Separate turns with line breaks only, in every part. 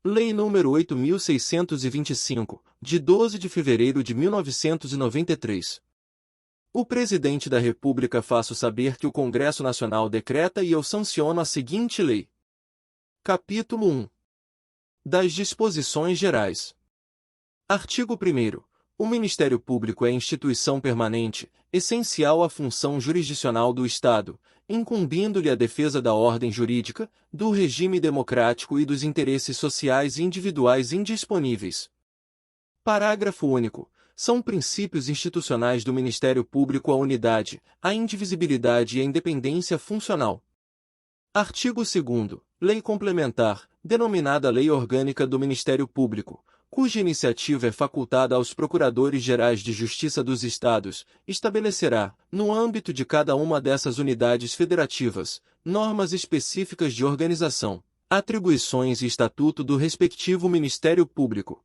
Lei nº 8.625, de 12 de fevereiro de 1993. O Presidente da República faço saber que o Congresso Nacional decreta e eu sanciono a seguinte lei. Capítulo 1. Das disposições gerais. Artigo 1º. O Ministério Público é instituição permanente, essencial à função jurisdicional do Estado, incumbindo-lhe a defesa da ordem jurídica, do regime democrático e dos interesses sociais individuais indisponíveis. Parágrafo único. São princípios institucionais do Ministério Público a unidade, a indivisibilidade e a independência funcional. Artigo 2º. Lei complementar, denominada Lei Orgânica do Ministério Público, cuja iniciativa é facultada aos Procuradores-Gerais de Justiça dos Estados, estabelecerá, no âmbito de cada uma dessas unidades federativas, normas específicas de organização, atribuições e estatuto do respectivo Ministério Público.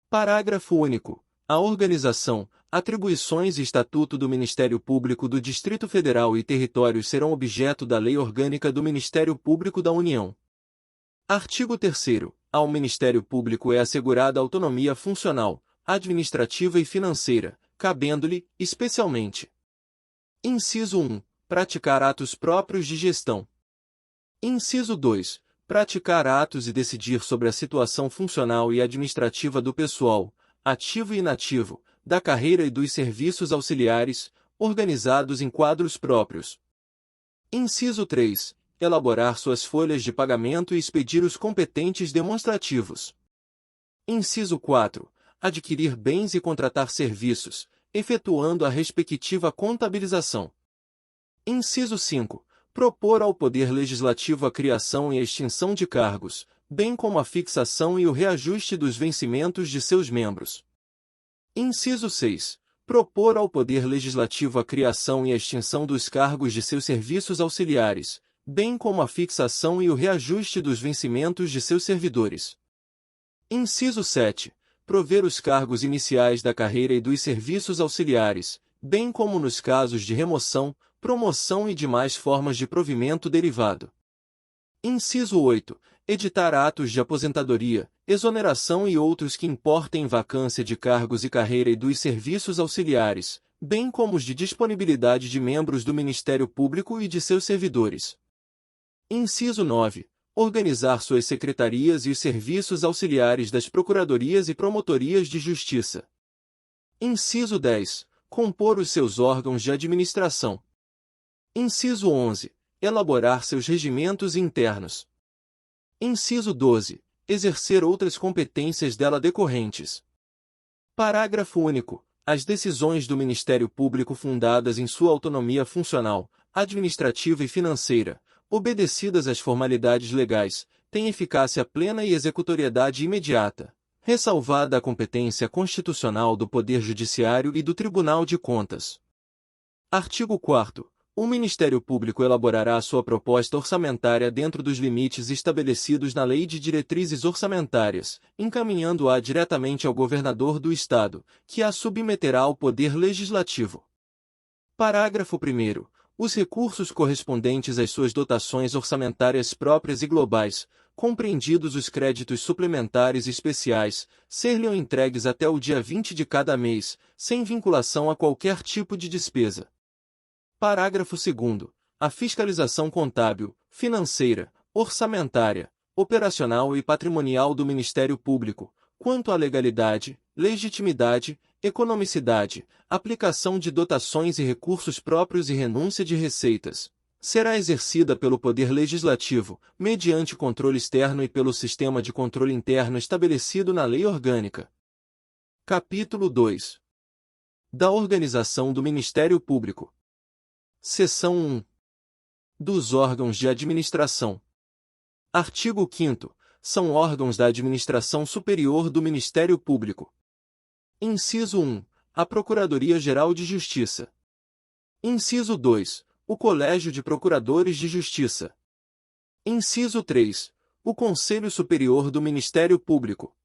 Parágrafo único. A organização, atribuições e estatuto do Ministério Público do Distrito Federal e Territórios serão objeto da Lei Orgânica do Ministério Público da União. Artigo 3º. Ao Ministério Público é assegurada autonomia funcional, administrativa e financeira, cabendo-lhe, especialmente: Inciso 1. Praticar atos próprios de gestão. Inciso 2. Praticar atos e decidir sobre a situação funcional e administrativa do pessoal, ativo e inativo, da carreira e dos serviços auxiliares, organizados em quadros próprios. Inciso 3. Elaborar suas folhas de pagamento e expedir os competentes demonstrativos. Inciso 4. Adquirir bens e contratar serviços, efetuando a respectiva contabilização. Inciso 5. Propor ao Poder Legislativo a criação e a extinção de cargos, bem como a fixação e o reajuste dos vencimentos de seus membros. Inciso 6. Propor ao Poder Legislativo a criação e a extinção dos cargos de seus serviços auxiliares, bem como a fixação e o reajuste dos vencimentos de seus servidores. Inciso 7. Prover os cargos iniciais da carreira e dos serviços auxiliares, bem como nos casos de remoção, promoção e demais formas de provimento derivado. Inciso 8. Editar atos de aposentadoria, exoneração e outros que importem vacância de cargos e carreira e dos serviços auxiliares, bem como os de disponibilidade de membros do Ministério Público e de seus servidores. Inciso 9. Organizar suas secretarias e os serviços auxiliares das procuradorias e promotorias de justiça. Inciso 10. Compor os seus órgãos de administração. Inciso 11. Elaborar seus regimentos internos. Inciso 12. Exercer outras competências dela decorrentes. Parágrafo único. As decisões do Ministério Público fundadas em sua autonomia funcional, administrativa e financeira, obedecidas às formalidades legais, têm eficácia plena e executoriedade imediata, ressalvada a competência constitucional do Poder Judiciário e do Tribunal de Contas. Artigo 4º. O Ministério Público elaborará sua proposta orçamentária dentro dos limites estabelecidos na Lei de Diretrizes Orçamentárias, encaminhando-a diretamente ao governador do Estado, que a submeterá ao Poder Legislativo. Parágrafo 1º. Os recursos correspondentes às suas dotações orçamentárias próprias e globais, compreendidos os créditos suplementares e especiais, ser-lhe entregues até o dia 20 de cada mês, sem vinculação a qualquer tipo de despesa. Parágrafo 2º. A fiscalização contábil, financeira, orçamentária, operacional e patrimonial do Ministério Público, quanto à legalidade, legitimidade, economicidade, aplicação de dotações e recursos próprios e renúncia de receitas, será exercida pelo Poder Legislativo, mediante controle externo e pelo sistema de controle interno estabelecido na Lei Orgânica. Capítulo 2. Da organização do Ministério Público. Seção 1. Dos órgãos de administração. Artigo 5º. São órgãos da administração superior do Ministério Público. Inciso 1. A Procuradoria-Geral de Justiça. Inciso 2. O Colégio de Procuradores de Justiça. Inciso 3. O Conselho Superior do Ministério Público.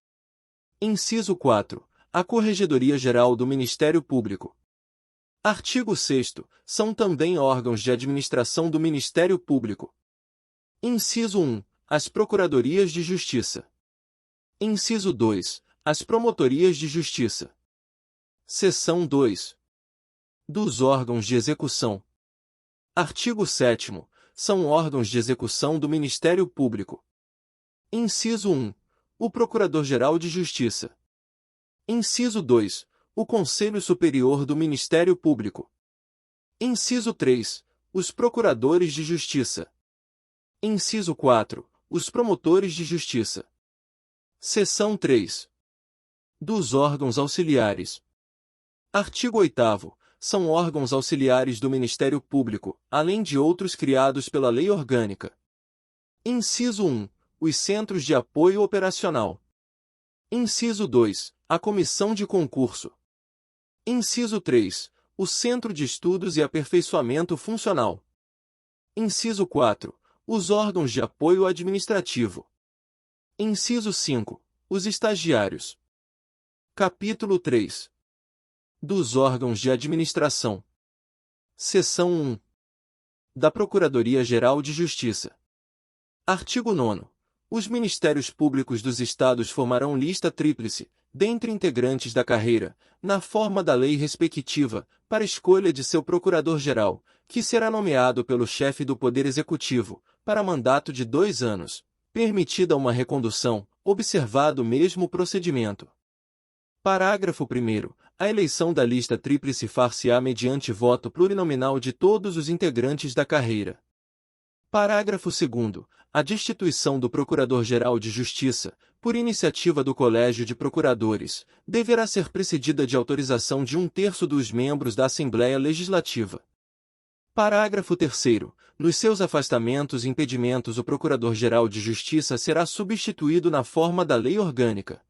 Inciso 4. A Corregedoria-Geral do Ministério Público. Artigo 6º. São também órgãos de administração do Ministério Público. Inciso 1. As Procuradorias de Justiça. Inciso 2. As promotorias de justiça. Seção 2. Dos órgãos de execução. Artigo 7º. São órgãos de execução do Ministério Público. Inciso 1. O Procurador-Geral de Justiça. Inciso 2. O Conselho Superior do Ministério Público. Inciso 3. Os Procuradores de Justiça. Inciso 4. Os Promotores de Justiça. Seção 3. Dos órgãos auxiliares. Artigo 8º. São órgãos auxiliares do Ministério Público, além de outros criados pela Lei Orgânica. Inciso 1. Os Centros de Apoio Operacional. Inciso 2. A Comissão de Concurso. Inciso 3. O Centro de Estudos e Aperfeiçoamento Funcional. Inciso 4. Os órgãos de apoio administrativo. Inciso 5. Os estagiários. Capítulo 3. Dos órgãos de administração. Seção 1. Da Procuradoria-Geral de Justiça. Artigo 9º. Os Ministérios Públicos dos Estados formarão lista tríplice, dentre integrantes da carreira, na forma da lei respectiva, para escolha de seu Procurador-Geral, que será nomeado pelo chefe do Poder Executivo, para mandato de 2 anos, permitida uma recondução, observado o mesmo procedimento. Parágrafo 1º. A eleição da lista tríplice far-se-á mediante voto plurinominal de todos os integrantes da carreira. Parágrafo 2º. A destituição do Procurador-Geral de Justiça, por iniciativa do Colégio de Procuradores, deverá ser precedida de autorização de 1/3 dos membros da Assembleia Legislativa. Parágrafo 3º. Nos seus afastamentos e impedimentos o Procurador-Geral de Justiça será substituído na forma da Lei Orgânica.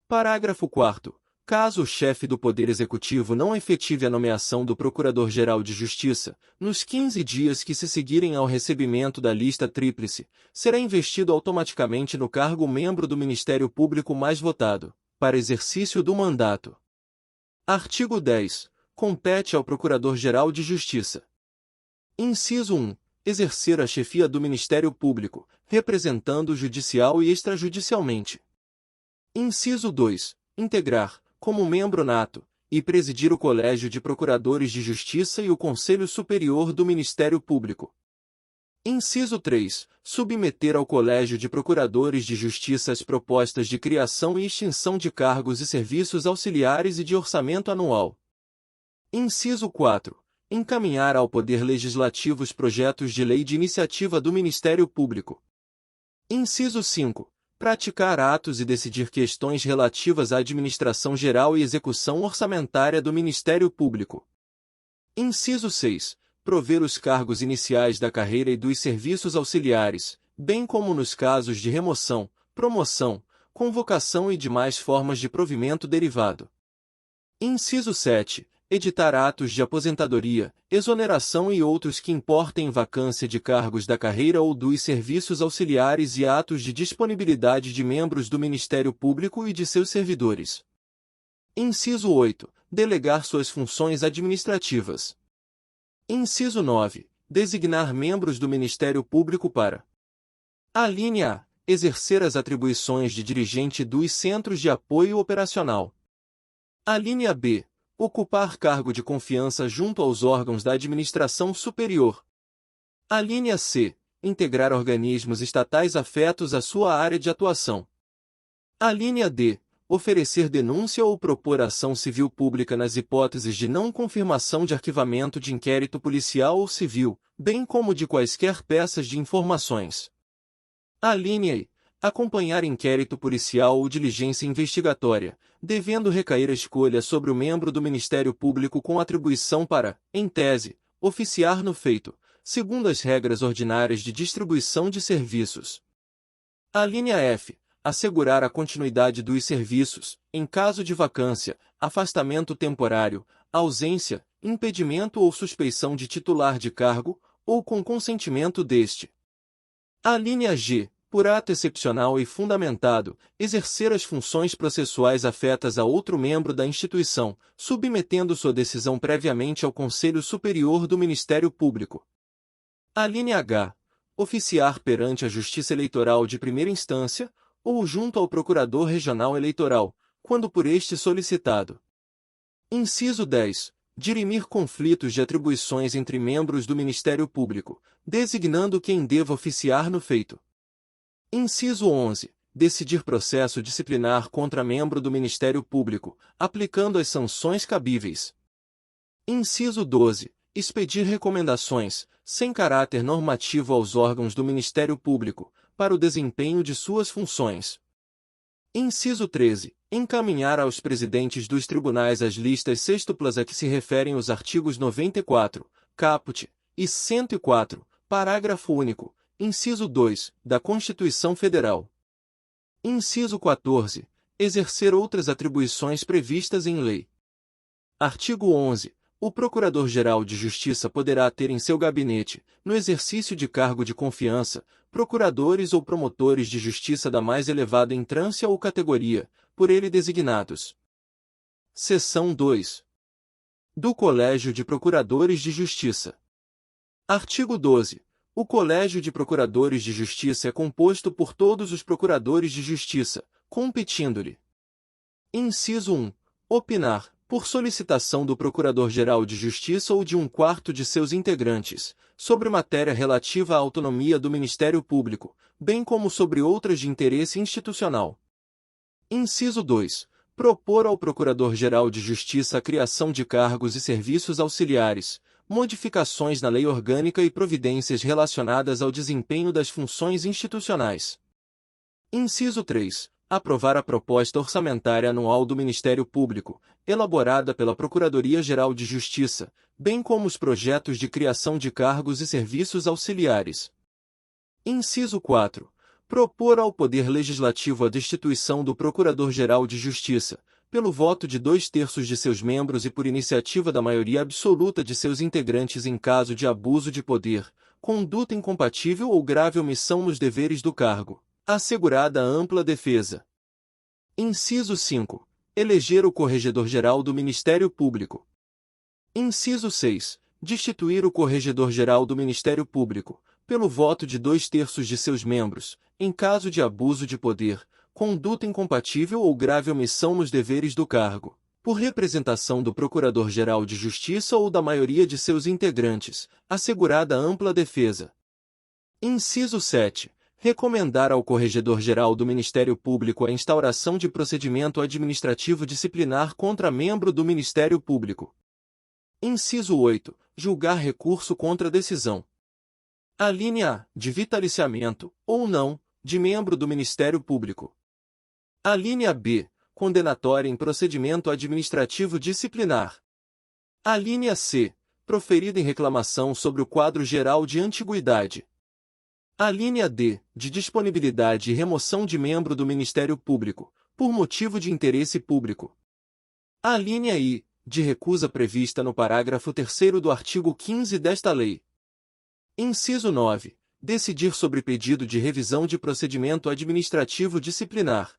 Parágrafo 4º. Caso o chefe do Poder Executivo não efetive a nomeação do Procurador-Geral de Justiça, nos 15 dias que se seguirem ao recebimento da lista tríplice, será investido automaticamente no cargo o membro do Ministério Público mais votado, para exercício do mandato. Artigo 10. Compete ao Procurador-Geral de Justiça. Inciso 1. Exercer a chefia do Ministério Público, representando judicial e extrajudicialmente. Inciso 2. Integrar, como membro nato, e presidir o Colégio de Procuradores de Justiça e o Conselho Superior do Ministério Público. Inciso 3. Submeter ao Colégio de Procuradores de Justiça as propostas de criação e extinção de cargos e serviços auxiliares e de orçamento anual. Inciso 4. Encaminhar ao Poder Legislativo os projetos de lei de iniciativa do Ministério Público. Inciso 5. Praticar atos e decidir questões relativas à administração geral e execução orçamentária do Ministério Público. Inciso 6. Prover os cargos iniciais da carreira e dos serviços auxiliares, bem como nos casos de remoção, promoção, convocação e demais formas de provimento derivado. Inciso 7. Editar atos de aposentadoria, exoneração e outros que importem vacância de cargos da carreira ou dos serviços auxiliares e atos de disponibilidade de membros do Ministério Público e de seus servidores. Inciso 8. Delegar suas funções administrativas. Inciso 9. Designar membros do Ministério Público para: alínea A. Exercer as atribuições de dirigente dos Centros de Apoio Operacional. Alínea B. Ocupar cargo de confiança junto aos órgãos da administração superior. Alínea C. Integrar organismos estatais afetos à sua área de atuação. Alínea D. Oferecer denúncia ou propor ação civil pública nas hipóteses de não confirmação de arquivamento de inquérito policial ou civil, bem como de quaisquer peças de informações. Alínea E. Acompanhar inquérito policial ou diligência investigatória, devendo recair a escolha sobre o membro do Ministério Público com atribuição para, em tese, oficiar no feito, segundo as regras ordinárias de distribuição de serviços. Alínea F. Assegurar a continuidade dos serviços, em caso de vacância, afastamento temporário, ausência, impedimento ou suspeição de titular de cargo, ou com consentimento deste. Alínea G. Por ato excepcional e fundamentado, exercer as funções processuais afetas a outro membro da instituição, submetendo sua decisão previamente ao Conselho Superior do Ministério Público. Alínea H. Oficiar perante a Justiça Eleitoral de primeira instância, ou junto ao Procurador Regional Eleitoral, quando por este solicitado. Inciso 10. Dirimir conflitos de atribuições entre membros do Ministério Público, designando quem deva oficiar no feito. Inciso 11. Decidir processo disciplinar contra membro do Ministério Público, aplicando as sanções cabíveis. Inciso 12. Expedir recomendações, sem caráter normativo aos órgãos do Ministério Público, para o desempenho de suas funções. Inciso 13. Encaminhar aos presidentes dos tribunais as listas sêxtuplas a que se referem os artigos 94, caput, e 104, parágrafo único, inciso 2, da Constituição Federal. Inciso 14. Exercer outras atribuições previstas em lei. Artigo 11. O Procurador-Geral de Justiça poderá ter em seu gabinete, no exercício de cargo de confiança, procuradores ou promotores de justiça da mais elevada entrância ou categoria, por ele designados. Seção 2. Do Colégio de Procuradores de Justiça. Artigo 12. O Colégio de Procuradores de Justiça é composto por todos os procuradores de justiça, competindo-lhe. Inciso 1. Opinar, por solicitação do Procurador-Geral de Justiça ou de um quarto de seus integrantes, sobre matéria relativa à autonomia do Ministério Público, bem como sobre outras de interesse institucional. Inciso 2. Propor ao Procurador-Geral de Justiça a criação de cargos e serviços auxiliares, modificações na lei orgânica e providências relacionadas ao desempenho das funções institucionais. Inciso 3. Aprovar a proposta orçamentária anual do Ministério Público, elaborada pela Procuradoria-Geral de Justiça, bem como os projetos de criação de cargos e serviços auxiliares. Inciso 4. Propor ao Poder Legislativo a destituição do Procurador-Geral de Justiça, pelo voto de 2/3 de seus membros e por iniciativa da maioria absoluta de seus integrantes em caso de abuso de poder, conduta incompatível ou grave omissão nos deveres do cargo, assegurada a ampla defesa. Inciso 5. Eleger o Corregedor-Geral do Ministério Público. Inciso 6. Destituir o Corregedor-Geral do Ministério Público, pelo voto de 2/3 de seus membros, em caso de abuso de poder, conduta incompatível ou grave omissão nos deveres do cargo, por representação do Procurador-Geral de Justiça ou da maioria de seus integrantes, assegurada ampla defesa. Inciso 7. Recomendar ao Corregedor-Geral do Ministério Público a instauração de procedimento administrativo disciplinar contra membro do Ministério Público. Inciso 8. Julgar recurso contra a decisão. Alínea A. De vitaliciamento, ou não, de membro do Ministério Público. Alínea B. Condenatória em procedimento administrativo disciplinar. Alínea C. Proferida em reclamação sobre o quadro geral de antiguidade. Alínea D. De disponibilidade e remoção de membro do Ministério Público, por motivo de interesse público. Alínea I. De recusa prevista no parágrafo 3º do artigo 15 desta lei. Inciso 9. Decidir sobre pedido de revisão de procedimento administrativo disciplinar.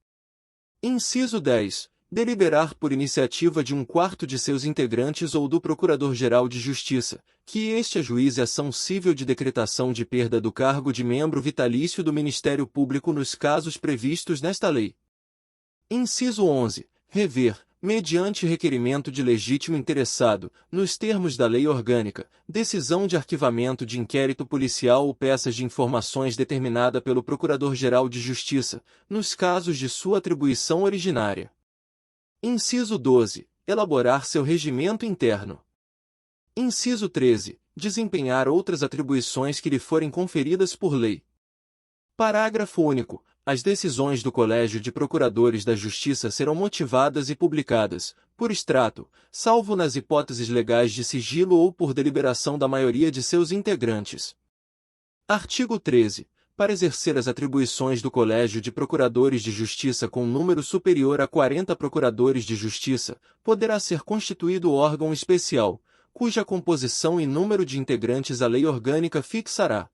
Inciso 10. Deliberar por iniciativa de 1/4 de seus integrantes ou do Procurador-Geral de Justiça, que este ajuize ação cível de decretação de perda do cargo de membro vitalício do Ministério Público nos casos previstos nesta lei. Inciso 11. Rever, mediante requerimento de legítimo interessado, nos termos da lei orgânica, decisão de arquivamento de inquérito policial ou peças de informações determinada pelo Procurador-Geral de Justiça, nos casos de sua atribuição originária. Inciso 12. Elaborar seu regimento interno. Inciso 13. Desempenhar outras atribuições que lhe forem conferidas por lei. Parágrafo único. As decisões do Colégio de Procuradores da Justiça serão motivadas e publicadas, por extrato, salvo nas hipóteses legais de sigilo ou por deliberação da maioria de seus integrantes. Artigo 13. Para exercer as atribuições do Colégio de Procuradores de Justiça com número superior a 40 procuradores de justiça, poderá ser constituído órgão especial, cuja composição e número de integrantes a lei orgânica fixará.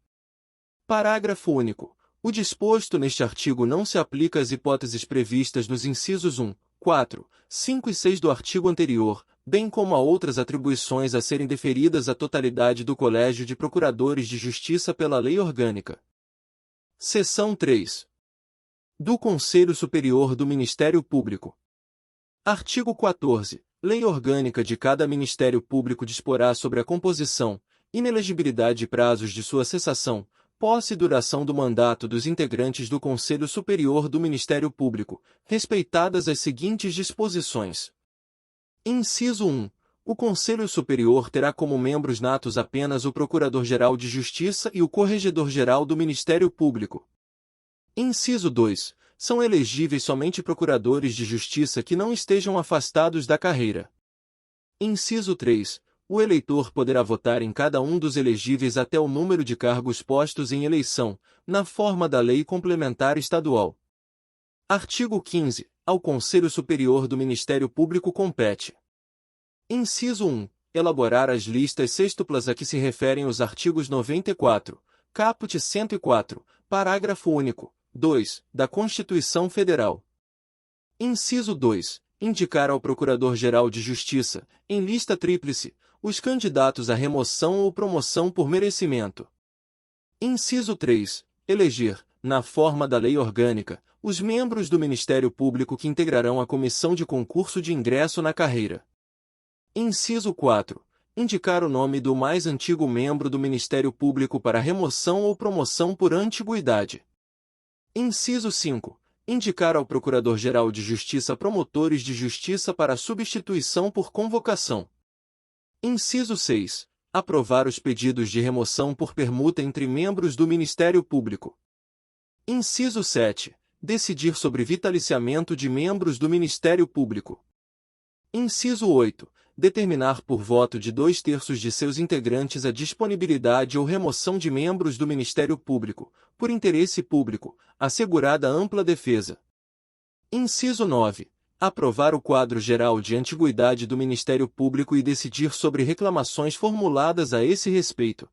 Parágrafo único. O disposto neste artigo não se aplica às hipóteses previstas nos incisos 1, 4, 5 e 6 do artigo anterior, bem como a outras atribuições a serem deferidas à totalidade do Colégio de Procuradores de Justiça pela lei orgânica. Seção 3. do Conselho Superior do Ministério Público. Artigo 14. Lei orgânica de cada Ministério Público disporá sobre a composição, inelegibilidade e prazos de sua cessação, posse e duração do mandato dos integrantes do Conselho Superior do Ministério Público, respeitadas as seguintes disposições. Inciso 1. O Conselho Superior terá como membros natos apenas o Procurador-Geral de Justiça e o Corregedor-Geral do Ministério Público. Inciso 2. São elegíveis somente procuradores de justiça que não estejam afastados da carreira. Inciso 3. O eleitor poderá votar em cada um dos elegíveis até o número de cargos postos em eleição, na forma da Lei Complementar Estadual. Artigo 15. Ao Conselho Superior do Ministério Público compete. Inciso 1. Elaborar as listas sextuplas a que se referem os artigos 94, caput 104, parágrafo único, 2, da Constituição Federal. Inciso 2. Indicar ao Procurador-Geral de Justiça, em lista tríplice, os candidatos à remoção ou promoção por merecimento. Inciso 3. Eleger, na forma da lei orgânica, os membros do Ministério Público que integrarão a comissão de concurso de ingresso na carreira. Inciso 4. Indicar o nome do mais antigo membro do Ministério Público para remoção ou promoção por antiguidade. Inciso 5. Indicar ao Procurador-Geral de Justiça promotores de justiça para substituição por convocação. Inciso 6. Aprovar os pedidos de remoção por permuta entre membros do Ministério Público. Inciso 7. Decidir sobre vitaliciamento de membros do Ministério Público. Inciso 8. Determinar por voto de 2/3 de seus integrantes a disponibilidade ou remoção de membros do Ministério Público, por interesse público, assegurada ampla defesa. Inciso 9. Aprovar o quadro geral de antiguidade do Ministério Público e decidir sobre reclamações formuladas a esse respeito.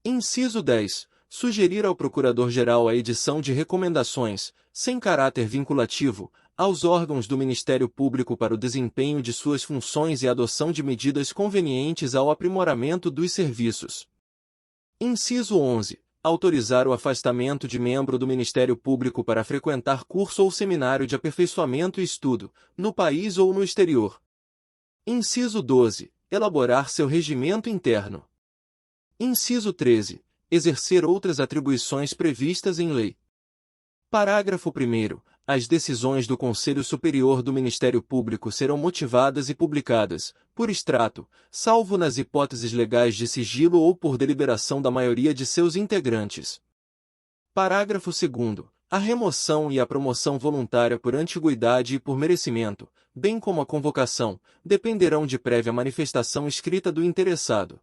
Inciso 10. Sugerir ao Procurador-Geral a edição de recomendações, sem caráter vinculativo, aos órgãos do Ministério Público para o desempenho de suas funções e adoção de medidas convenientes ao aprimoramento dos serviços. Inciso 11. Autorizar o afastamento de membro do Ministério Público para frequentar curso ou seminário de aperfeiçoamento e estudo, no país ou no exterior. Inciso 12. Elaborar seu regimento interno. Inciso 13. Exercer outras atribuições previstas em lei. Parágrafo 1º. As decisões do Conselho Superior do Ministério Público serão motivadas e publicadas, por extrato, salvo nas hipóteses legais de sigilo ou por deliberação da maioria de seus integrantes. Parágrafo 2º. A remoção e a promoção voluntária por antiguidade e por merecimento, bem como a convocação, dependerão de prévia manifestação escrita do interessado.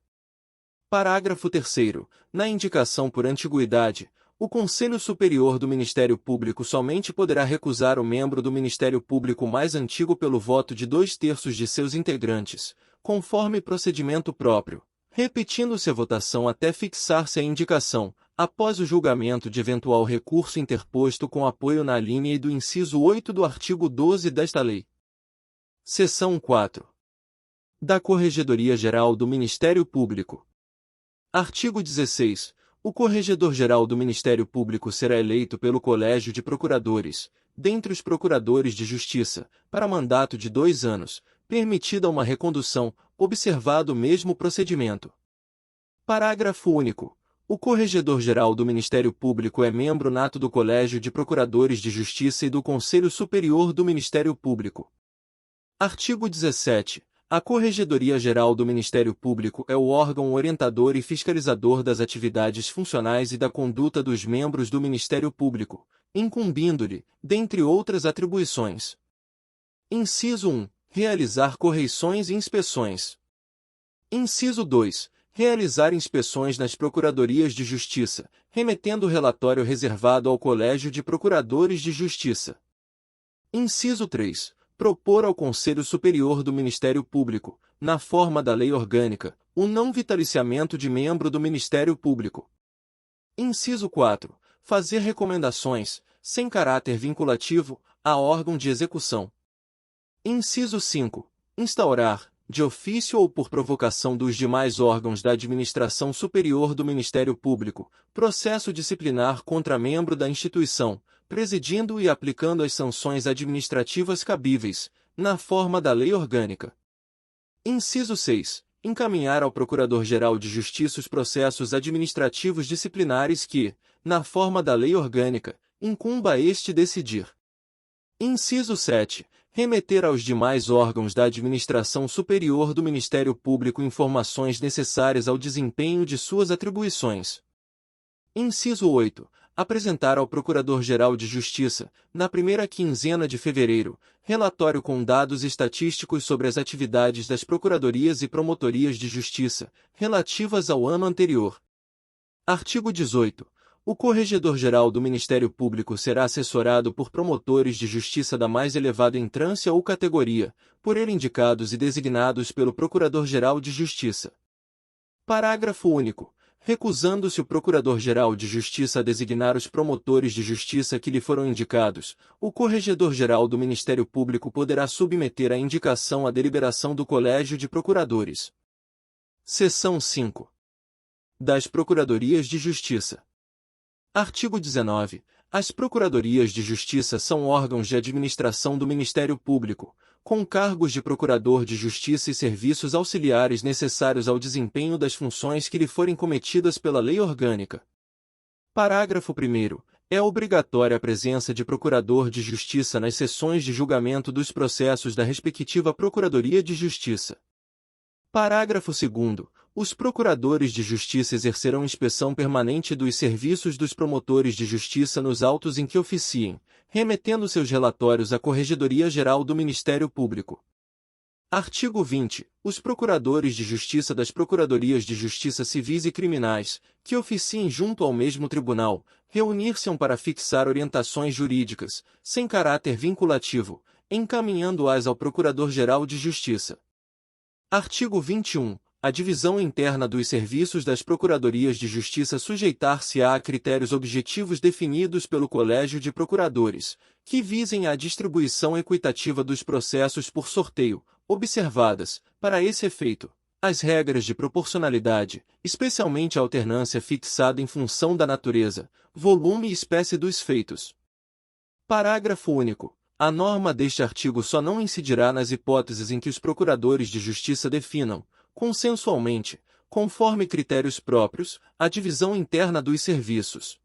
Parágrafo 3º. Na indicação por antiguidade, o Conselho Superior do Ministério Público somente poderá recusar o membro do Ministério Público mais antigo pelo voto de 2/3 de seus integrantes, conforme procedimento próprio, repetindo-se a votação até fixar-se a indicação, após o julgamento de eventual recurso interposto com apoio na alínea e do inciso 8 do artigo 12 desta lei. Seção 4. Da Corregedoria-Geral do Ministério Público. Artigo 16. O Corregedor-Geral do Ministério Público será eleito pelo Colégio de Procuradores, dentre os Procuradores de Justiça, para mandato de 2 anos, permitida uma recondução, observado o mesmo procedimento. Parágrafo único. O Corregedor-Geral do Ministério Público é membro nato do Colégio de Procuradores de Justiça e do Conselho Superior do Ministério Público. Artigo 17. A Corregedoria-Geral do Ministério Público é o órgão orientador e fiscalizador das atividades funcionais e da conduta dos membros do Ministério Público, incumbindo-lhe, dentre outras atribuições. Inciso 1. Realizar correições e inspeções. Inciso 2. Realizar inspeções nas Procuradorias de Justiça, remetendo o relatório reservado ao Colégio de Procuradores de Justiça. Inciso 3. Propor ao Conselho Superior do Ministério Público, na forma da lei orgânica, o não vitaliciamento de membro do Ministério Público. Inciso 4. Fazer recomendações, sem caráter vinculativo, a órgão de execução. Inciso 5. Instaurar, de ofício ou por provocação dos demais órgãos da administração superior do Ministério Público, processo disciplinar contra membro da instituição, presidindo e aplicando as sanções administrativas cabíveis, na forma da lei orgânica. Inciso 6. Encaminhar ao Procurador-Geral de Justiça os processos administrativos disciplinares que, na forma da lei orgânica, incumba a este decidir. Inciso 7. Remeter aos demais órgãos da administração superior do Ministério Público informações necessárias ao desempenho de suas atribuições. Inciso 8. Apresentar ao Procurador-Geral de Justiça, na primeira quinzena de fevereiro, relatório com dados estatísticos sobre as atividades das Procuradorias e Promotorias de Justiça, relativas ao ano anterior. Artigo 18. O Corregedor-Geral do Ministério Público será assessorado por promotores de justiça da mais elevada entrância ou categoria, por ele indicados e designados pelo Procurador-Geral de Justiça. Parágrafo único. Recusando-se o Procurador-Geral de Justiça a designar os promotores de justiça que lhe foram indicados, o Corregedor-Geral do Ministério Público poderá submeter a indicação à deliberação do Colégio de Procuradores. Seção 5. Das Procuradorias de Justiça. Artigo 19. As Procuradorias de Justiça são órgãos de administração do Ministério Público, com cargos de Procurador de Justiça e serviços auxiliares necessários ao desempenho das funções que lhe forem cometidas pela lei orgânica. Parágrafo 1º. É obrigatória a presença de Procurador de Justiça nas sessões de julgamento dos processos da respectiva Procuradoria de Justiça. Parágrafo 2º. Os Procuradores de Justiça exercerão inspeção permanente dos serviços dos promotores de justiça nos autos em que oficiem, remetendo seus relatórios à Corregedoria-Geral do Ministério Público. Artigo 20. Os Procuradores de Justiça das Procuradorias de Justiça Civis e Criminais, que oficiem junto ao mesmo tribunal, reunir-se-ão para fixar orientações jurídicas, sem caráter vinculativo, encaminhando-as ao Procurador-Geral de Justiça. Artigo 21. A divisão interna dos serviços das Procuradorias de Justiça sujeitar-se-á a critérios objetivos definidos pelo Colégio de Procuradores, que visem à distribuição equitativa dos processos por sorteio, observadas, para esse efeito, as regras de proporcionalidade, especialmente a alternância fixada em função da natureza, volume e espécie dos feitos. Parágrafo único. A norma deste artigo só não incidirá nas hipóteses em que os Procuradores de Justiça definam, consensualmente, conforme critérios próprios, a divisão interna dos serviços.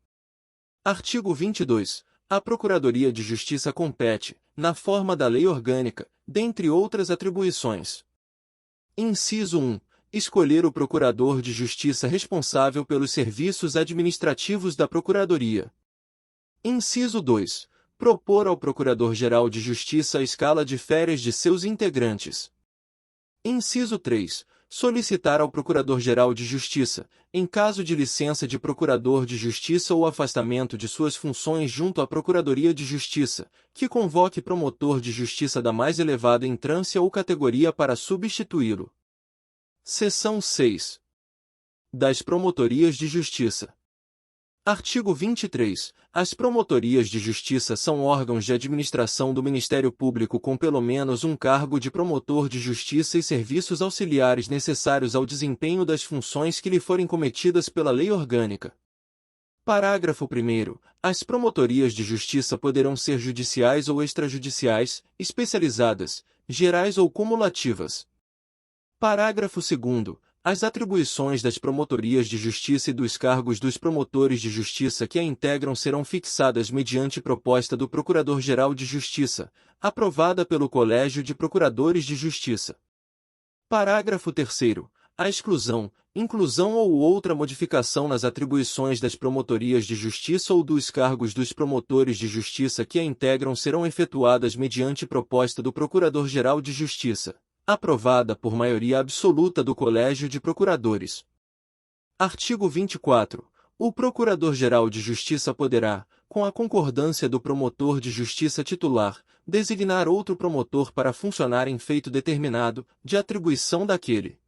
Artigo 22. A Procuradoria de Justiça compete, na forma da lei orgânica, dentre outras atribuições. Inciso 1. Escolher o Procurador de Justiça responsável pelos serviços administrativos da Procuradoria. Inciso 2. Propor ao Procurador-Geral de Justiça a escala de férias de seus integrantes. Inciso 3. Solicitar ao Procurador-Geral de Justiça, em caso de licença de Procurador de Justiça ou afastamento de suas funções junto à Procuradoria de Justiça, que convoque promotor de justiça da mais elevada entrância ou categoria para substituí-lo. Seção 6. Das Promotorias de Justiça. Artigo 23. As promotorias de justiça são órgãos de administração do Ministério Público com pelo menos um cargo de promotor de justiça e serviços auxiliares necessários ao desempenho das funções que lhe forem cometidas pela lei orgânica. Parágrafo 1º. As promotorias de justiça poderão ser judiciais ou extrajudiciais, especializadas, gerais ou cumulativas. Parágrafo 2º. As atribuições das promotorias de justiça e dos cargos dos promotores de justiça que a integram serão fixadas mediante proposta do Procurador-Geral de Justiça, aprovada pelo Colégio de Procuradores de Justiça. Parágrafo 3º. A exclusão, inclusão ou outra modificação nas atribuições das promotorias de justiça ou dos cargos dos promotores de justiça que a integram serão efetuadas mediante proposta do Procurador-Geral de Justiça, aprovada por maioria absoluta do Colégio de Procuradores. Artigo 24. O Procurador-Geral de Justiça poderá, com a concordância do promotor de justiça titular, designar outro promotor para funcionar em feito determinado, de atribuição daquele.